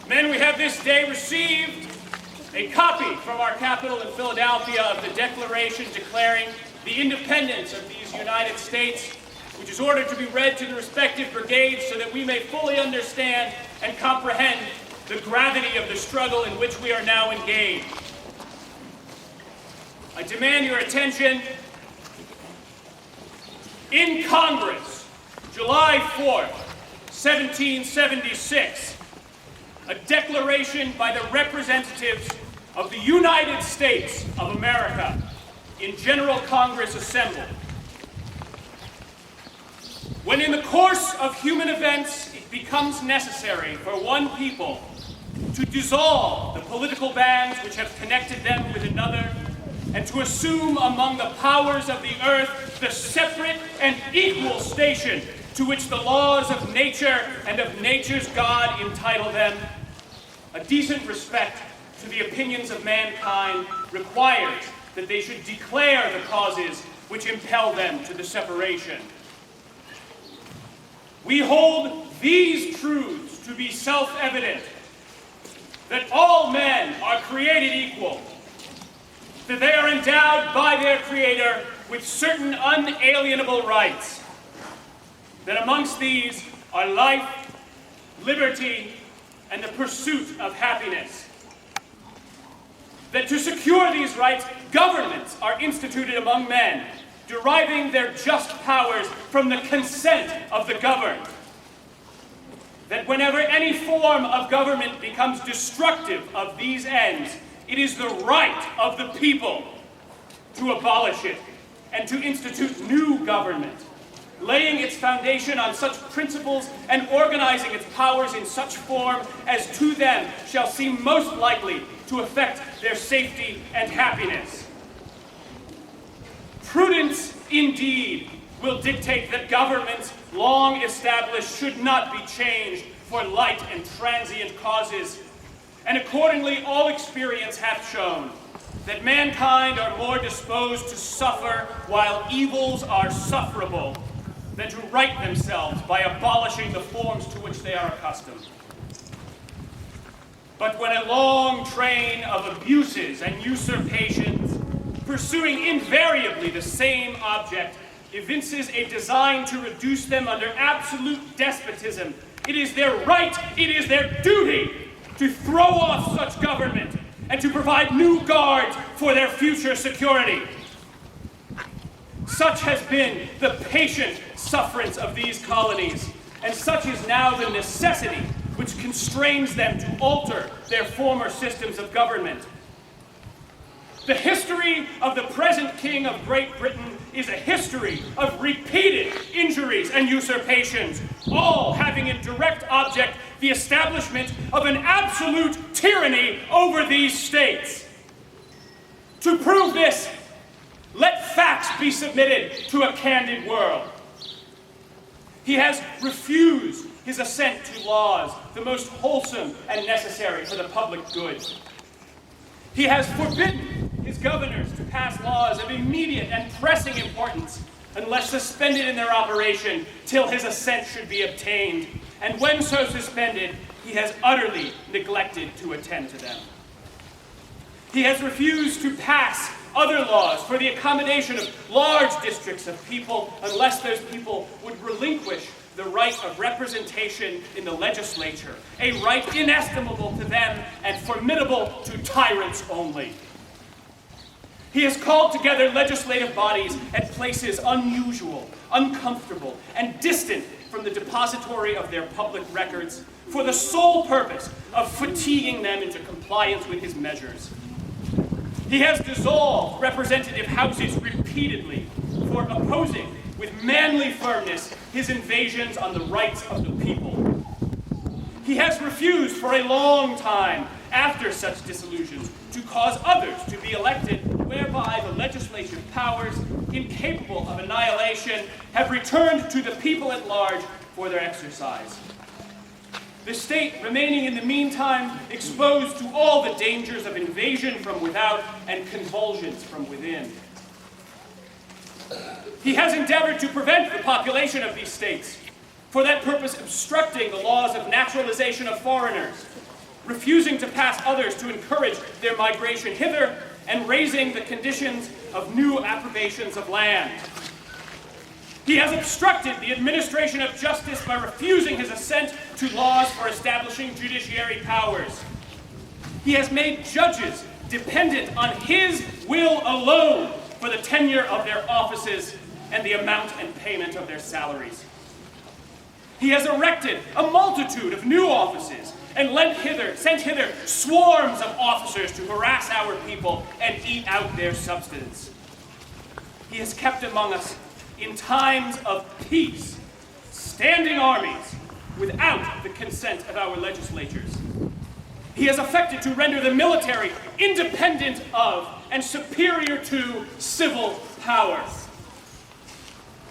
Men, we have this day received a copy from our capital in Philadelphia of the Declaration declaring the independence of these United States, which is ordered to be read to the respective brigades so that we may fully understand and comprehend the gravity of the struggle in which we are now engaged. I demand your attention. In Congress, July 4th, 1776, a declaration by the representatives of the United States of America in General Congress assembled. When in the course of human events it becomes necessary for one people to dissolve the political bands which have connected them with another, and to assume among the powers of the earth the separate and equal station to which the laws of nature and of nature's God entitle them, a decent respect to the opinions of mankind requires that they should declare the causes which impel them to the separation. We hold these truths to be self-evident, that all men are created equal, that they are endowed by their Creator with certain unalienable rights, that amongst these are life, liberty, and the pursuit of happiness. That to secure these rights, governments are instituted among men, deriving their just powers from the consent of the governed. That whenever any form of government becomes destructive of these ends, it is the right of the people to abolish it and to institute new government, laying its foundation on such principles and organizing its powers in such form as to them shall seem most likely to affect their safety and happiness. Prudence, indeed, will dictate that governments long established should not be changed for light and transient causes, and accordingly all experience hath shown that mankind are more disposed to suffer while evils are sufferable than to right themselves by abolishing the forms to which they are accustomed. But when a long train of abuses and usurpations, pursuing invariably the same object, evinces a design to reduce them under absolute despotism, it is their right, it is their duty to throw off such government and to provide new guards for their future security. Such has been the patient sufferance of these colonies, and such is now the necessity which constrains them to alter their former systems of government. The history of the present King of Great Britain is a history of repeated injuries and usurpations, all having in direct object the establishment of an absolute tyranny over these states. To prove this, let facts be submitted to a candid world. He has refused his assent to laws, the most wholesome and necessary for the public good. He has forbidden his governors to pass laws of immediate and pressing importance unless suspended in their operation till his assent should be obtained, and when so suspended, he has utterly neglected to attend to them. He has refused to pass other laws for the accommodation of large districts of people unless those people would relinquish the right of representation in the legislature, a right inestimable to them and formidable to tyrants only. He has called together legislative bodies at places unusual, uncomfortable, and distant from the depository of their public records for the sole purpose of fatiguing them into compliance with his measures. He has dissolved representative houses repeatedly for opposing with manly firmness his invasions on the rights of the people. He has refused for a long time after such dissolutions to cause others to be elected, whereby the legislative powers, incapable of annihilation, have returned to the people at large for their exercise. The state remaining in the meantime exposed to all the dangers of invasion from without and convulsions from within. He has endeavored to prevent the population of these states, for that purpose obstructing the laws of naturalization of foreigners, refusing to pass others to encourage their migration hither, and raising the conditions of new appropriations of land. He has obstructed the administration of justice by refusing his assent to laws for establishing judiciary powers. He has made judges dependent on his will alone for the tenure of their offices and the amount and payment of their salaries. He has erected a multitude of new offices and sent hither swarms of officers to harass our people and eat out their substance. He has kept among us, in times of peace, standing armies without the consent of our legislatures. He has affected to render the military independent of and superior to civil power.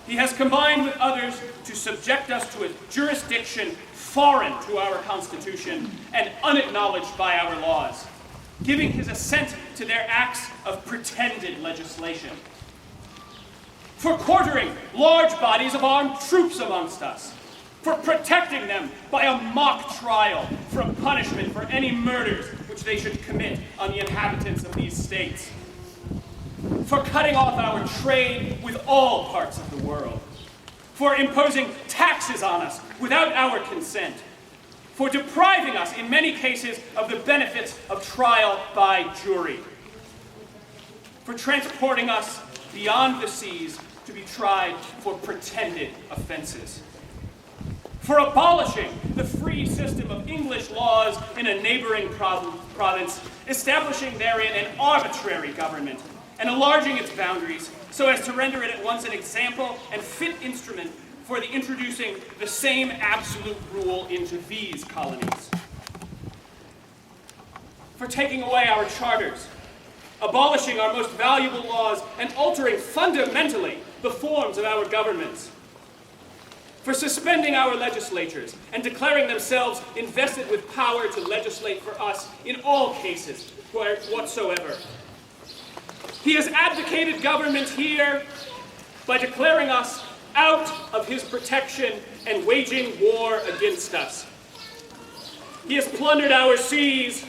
He has combined with others to subject us to a jurisdiction foreign to our Constitution and unacknowledged by our laws, giving his assent to their acts of pretended legislation. For quartering large bodies of armed troops amongst us, for protecting them by a mock trial from punishment for any murders which they should commit on the inhabitants of these states, for cutting off our trade with all parts of the world, for imposing taxes on us without our consent, for depriving us in many cases of the benefits of trial by jury, for transporting us beyond the seas to be tried for pretended offenses, for abolishing the free system of English laws in a neighboring province, establishing therein an arbitrary government, and enlarging its boundaries so as to render it at once an example and fit instrument for the introducing the same absolute rule into these colonies, for taking away our charters, abolishing our most valuable laws, and altering fundamentally the forms of our governments, for suspending our legislatures and declaring themselves invested with power to legislate for us in all cases whatsoever. He has abdicated government here by declaring us out of his protection and waging war against us. He has plundered our seas,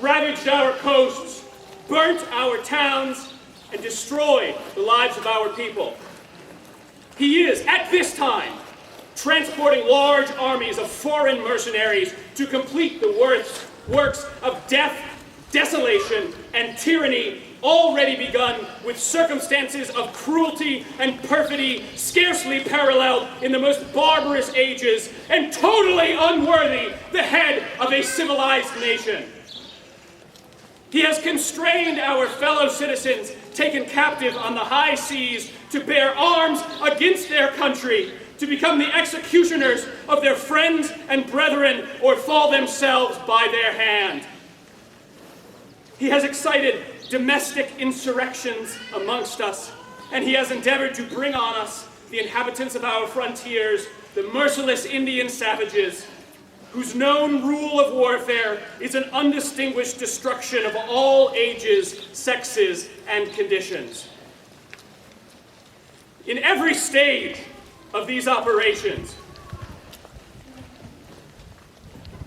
ravaged our coasts, burnt our towns, and destroyed the lives of our people. He is, at this time, transporting large armies of foreign mercenaries to complete the works of death, desolation, and tyranny already begun with circumstances of cruelty and perfidy scarcely paralleled in the most barbarous ages and totally unworthy the head of a civilized nation. He has constrained our fellow citizens taken captive on the high seas to bear arms against their country, to become the executioners of their friends and brethren or fall themselves by their hand. He has excited domestic insurrections amongst us, and he has endeavored to bring on us, the inhabitants of our frontiers, the merciless Indian savages, whose known rule of warfare is an undistinguished destruction of all ages, sexes, and conditions. In every stage of these operations,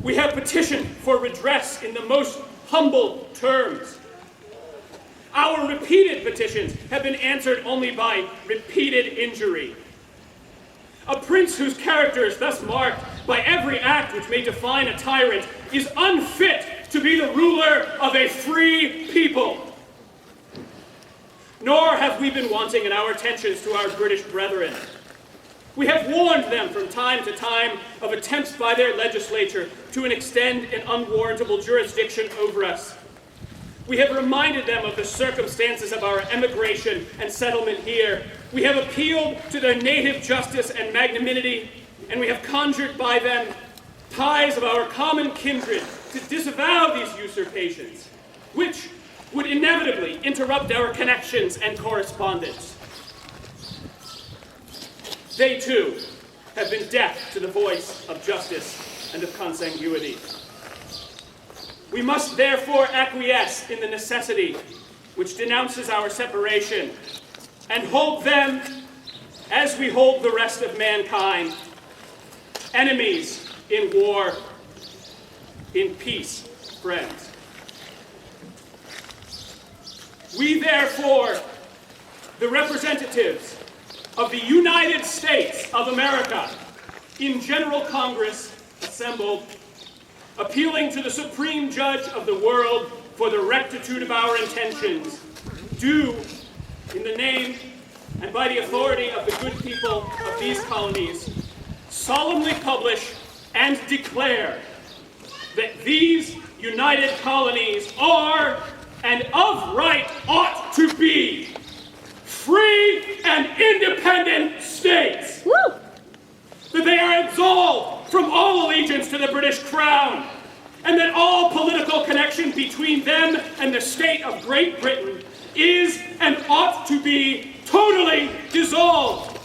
we have petitioned for redress in the most humble terms. Our repeated petitions have been answered only by repeated injury. A prince whose character is thus marked by every act which may define a tyrant is unfit to be the ruler of a free people. Nor have we been wanting in our attentions to our British brethren. We have warned them from time to time of attempts by their legislature to extend an unwarrantable jurisdiction over us. We have reminded them of the circumstances of our emigration and settlement here. We have appealed to their native justice and magnanimity, and we have conjured by them ties of our common kindred to disavow these usurpations, which would inevitably interrupt our connections and correspondence. They, too, have been deaf to the voice of justice and of consanguinity. We must therefore acquiesce in the necessity which denounces our separation and hold them, as we hold the rest of mankind, enemies in war, in peace. friends. We therefore, the representatives of the United States of America, in General Congress assembled, appealing to the Supreme Judge of the world for the rectitude of our intentions, do, in the name and by the authority of the good people of these colonies, solemnly publish and declare that these united colonies are, and of right ought to be, free and independent states. Woo! That they are absolved from all allegiance to the British Crown, and that all political connection between them and the state of Great Britain is and ought to be totally dissolved,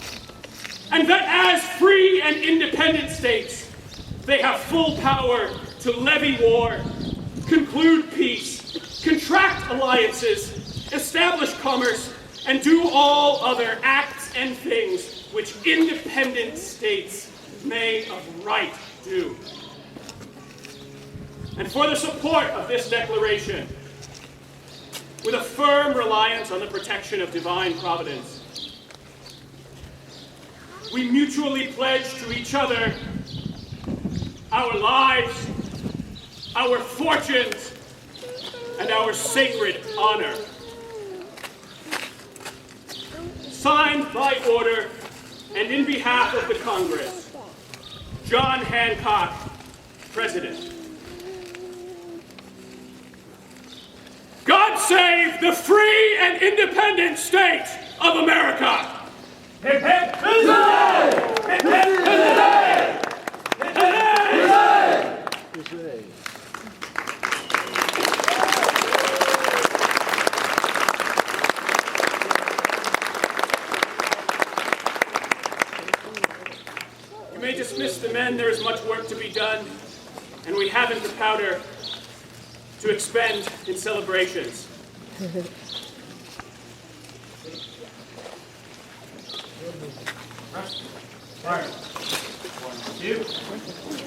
and that as free and independent states, they have full power to levy war, conclude peace, contract alliances, establish commerce, and do all other acts and things which independent states may of right do. And for the support of this declaration, with a firm reliance on the protection of divine providence, we mutually pledge to each other our lives, our fortunes, and our sacred honor. Signed by order and in behalf of the Congress, John Hancock, President. God save the free and independent state of America! Hip hip hooray! Hip hip hooray! Hip hip hooray! You may dismiss the men. There is much work to be done, and we haven't the powder to expend in celebrations. Right. 1, 2.